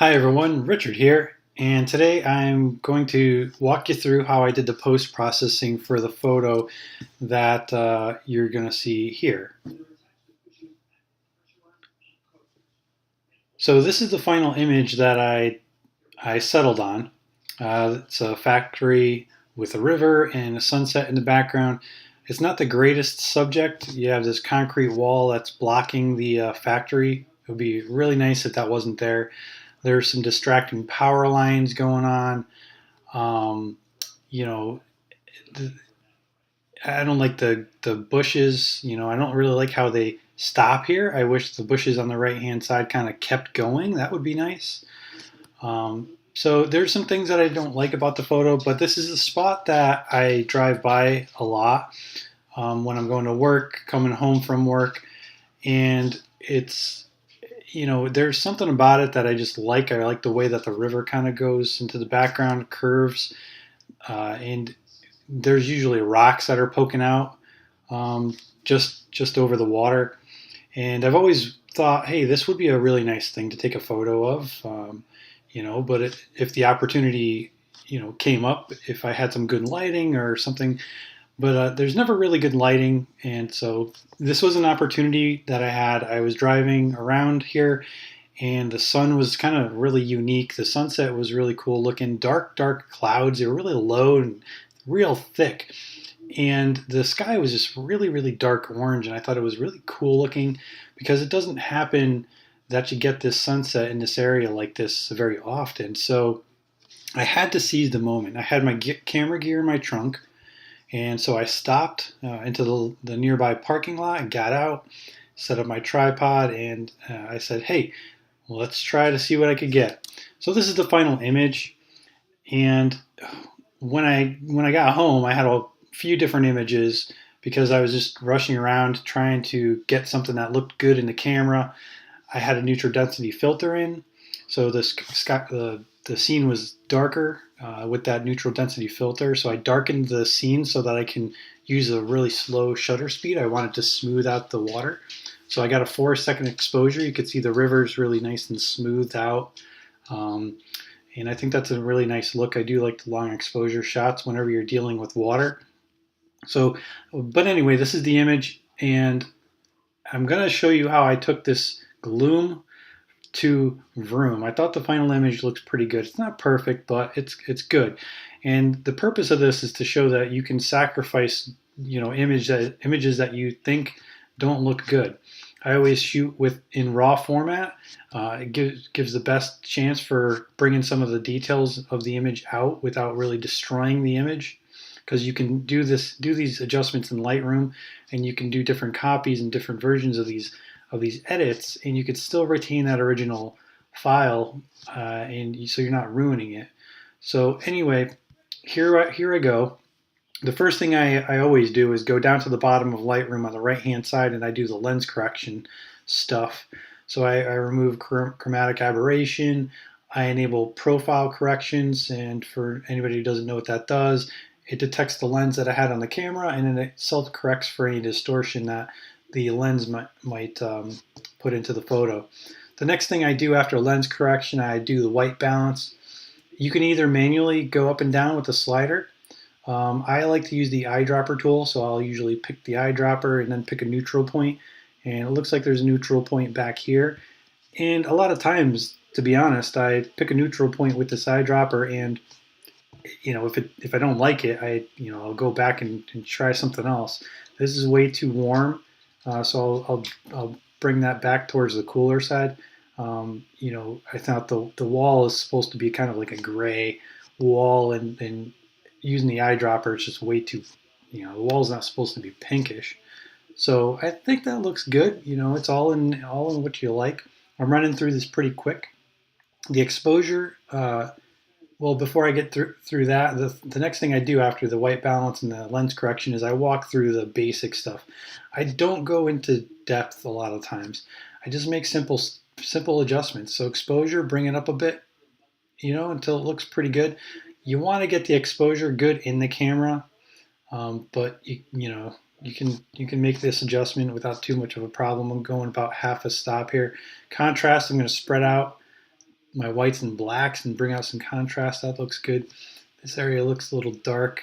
Hi everyone, Richard here, and today I'm going to walk you through how I did the post-processing for the photo that you're going to see here. So this is the final image that I settled on. It's a factory with a river and a sunset in the background. It's not the greatest subject. You have this concrete wall that's blocking the factory. It would be really nice if that wasn't there. There's some distracting power lines going on. Um, you know, I don't like the bushes. I don't really like how they stop here. I wish the bushes on the right hand side kind of kept going. That would be nice. So there's some things that I don't like about the photo, but this is a spot that I drive by a lot when I'm going to work, coming home from work, and there's something about it that I just like. I like the way that the river kind of goes into the background, curves, and there's usually rocks that are poking out just over the water. And I've always thought, hey, this would be a really nice thing to take a photo of. But if the opportunity, came up, if I had some good lighting or something, but there's never really good lighting, and so this was an opportunity that I had. I was driving around here, and the sun was kind of really unique. The sunset was really cool looking. Dark clouds. They were really low and real thick, and the sky was just really dark orange. And I thought it was really cool looking because it doesn't happen that you get this sunset in this area like this very often. So I had to seize the moment. I had my camera gear in my trunk, and so I stopped into the nearby parking lot and got out, set up my tripod, and I said, hey, well, let's try to see what I could get. So this is the final image. And when I got home, I had a few different images because I was just rushing around trying to get something that looked good in the camera. I had a neutral density filter in, so the scene was darker with that neutral density filter. So I darkened the scene so that I can use a really slow shutter speed. I wanted to smooth out the water. So I got a 4-second exposure. You could see the river's really nice and smoothed out. And I think that's a really nice look. I do like the long exposure shots whenever you're dealing with water. So, but anyway, this is the image, and I'm going to show you how I took this gloom to vroom. I thought the final image looks pretty good. It's not perfect, but it's good. And the purpose of this is to show that you can sacrifice, images that you think don't look good. I always shoot in raw format. It gives the best chance for bringing some of the details of the image out without really destroying the image, because you can do these adjustments in Lightroom, and you can do different copies and different versions of these edits, and you could still retain that original file, and so you're not ruining it. So anyway, here I go. The first thing I always do is go down to the bottom of Lightroom on the right hand side, and I do the lens correction stuff. So I remove chromatic aberration, I enable profile corrections, and for anybody who doesn't know what that does, it detects the lens that I had on the camera, and then it self-corrects for any distortion that the lens might put into the photo. The next thing I do after lens correction, I do the white balance. You can either manually go up and down with the slider. I like to use the eyedropper tool, so I'll usually pick the eyedropper and then pick a neutral point. And it looks like there's a neutral point back here. And a lot of times, to be honest, I pick a neutral point with this eyedropper, and if I don't like it, I'll go back and try something else. This is way too warm, so I'll bring that back towards the cooler side. I thought the wall is supposed to be kind of like a gray wall, and using the eyedropper is just way too, the wall's not supposed to be pinkish. So I think that looks good. It's all in what you like. I'm running through this pretty quick. The exposure, well, before I get through that, the next thing I do after the white balance and the lens correction is I walk through the basic stuff. I don't go into depth a lot of times. I just make simple adjustments. So exposure, bring it up a bit, until it looks pretty good. You want to get the exposure good in the camera, but you can make this adjustment without too much of a problem. I'm going about half a stop here. Contrast, I'm going to spread out my whites and blacks and bring out some contrast. That looks good. This area looks a little dark,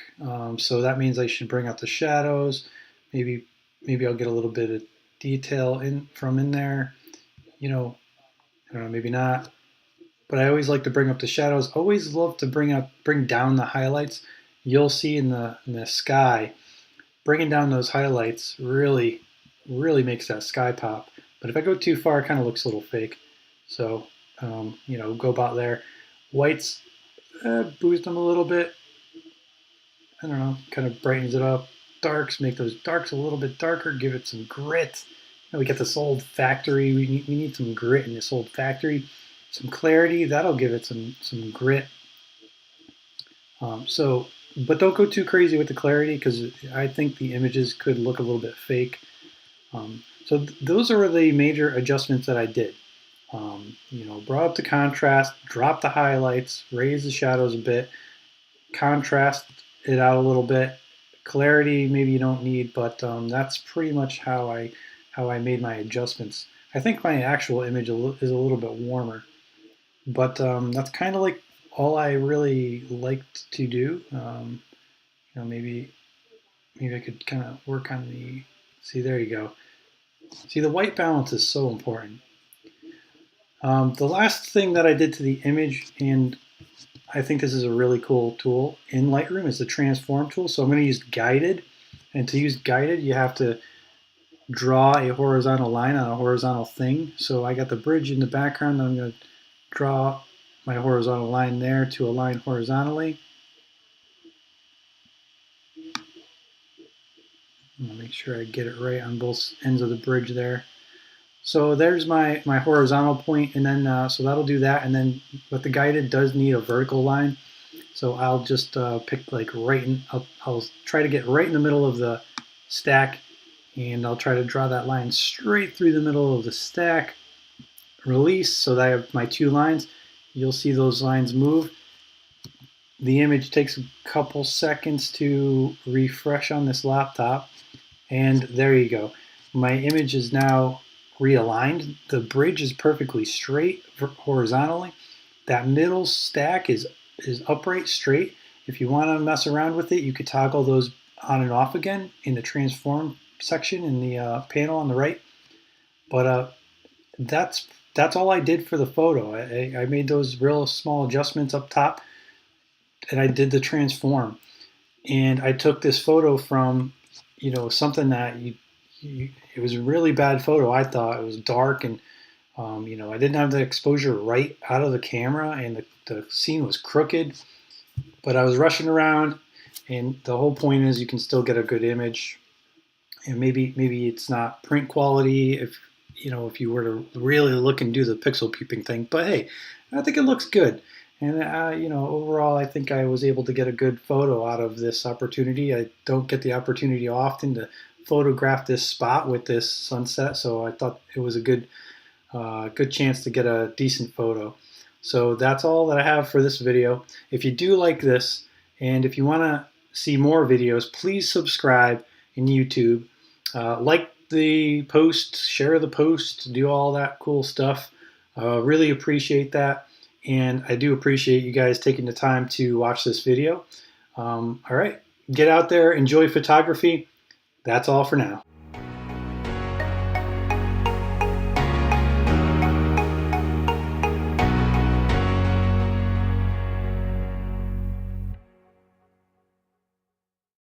so that means I should bring out the shadows. Maybe I'll get a little bit of detail in there. You know, I don't know, maybe not. But I always like to bring up the shadows. Always love to bring down the highlights. You'll see in the sky, bringing down those highlights really makes that sky pop. But if I go too far, it kind of looks a little fake. So go about there. Whites, boost them a little bit. I don't know, kind of brightens it up. Darks, make those darks a little bit darker. Give it some grit. We get this old factory. We need some grit in this old factory. Some clarity, that'll give it some grit. But don't go too crazy with the clarity because I think the images could look a little bit fake. Those are the major adjustments that I did. Brought up the contrast, dropped the highlights, raised the shadows a bit, contrast it out a little bit. Clarity maybe you don't need, but that's pretty much how I made my adjustments. I think my actual image is a little bit warmer. But that's kind of like all I really liked to do. Maybe I could kind of work on the. See, there you go. See, the white balance is so important. The last thing that I did to the image, and I think this is a really cool tool in Lightroom, is the transform tool. So I'm going to use guided, and to use guided, you have to draw a horizontal line on a horizontal thing. So I got the bridge in the background. I'm going to draw my horizontal line there to align horizontally. I'll make sure I get it right on both ends of the bridge there. So there's my horizontal point, and then so that'll do that. And then, but the guided does need a vertical line, so I'll just pick like right in. I'll try to get right in the middle of the stack, and I'll try to draw that line straight through the middle of the stack. Release, so that I have my two lines. You'll see those lines move. The image takes a couple seconds to refresh on this laptop, and there you go. My image is now realigned. The bridge is perfectly straight horizontally. That middle stack is upright, straight. If you want to mess around with it, you could toggle those on and off again in the transform section in the panel on the right. But that's all I did for the photo. I made those real small adjustments up top, and I did the transform. And I took this photo from, something that it was a really bad photo. I thought it was dark, and I didn't have the exposure right out of the camera, and the scene was crooked. But I was rushing around, and the whole point is you can still get a good image. And maybe it's not print quality if you were to really look and do the pixel peeping thing. But hey, I think it looks good. And overall, I think I was able to get a good photo out of this opportunity. I don't get the opportunity often to photograph this spot with this sunset, so I thought it was a good chance to get a decent photo. So that's all that I have for this video. If you do like this, and if you want to see more videos, please subscribe in YouTube. Like the post, share the post, do all that cool stuff. Really appreciate that. And I do appreciate you guys taking the time to watch this video. All right, get out there, enjoy photography. That's all for now.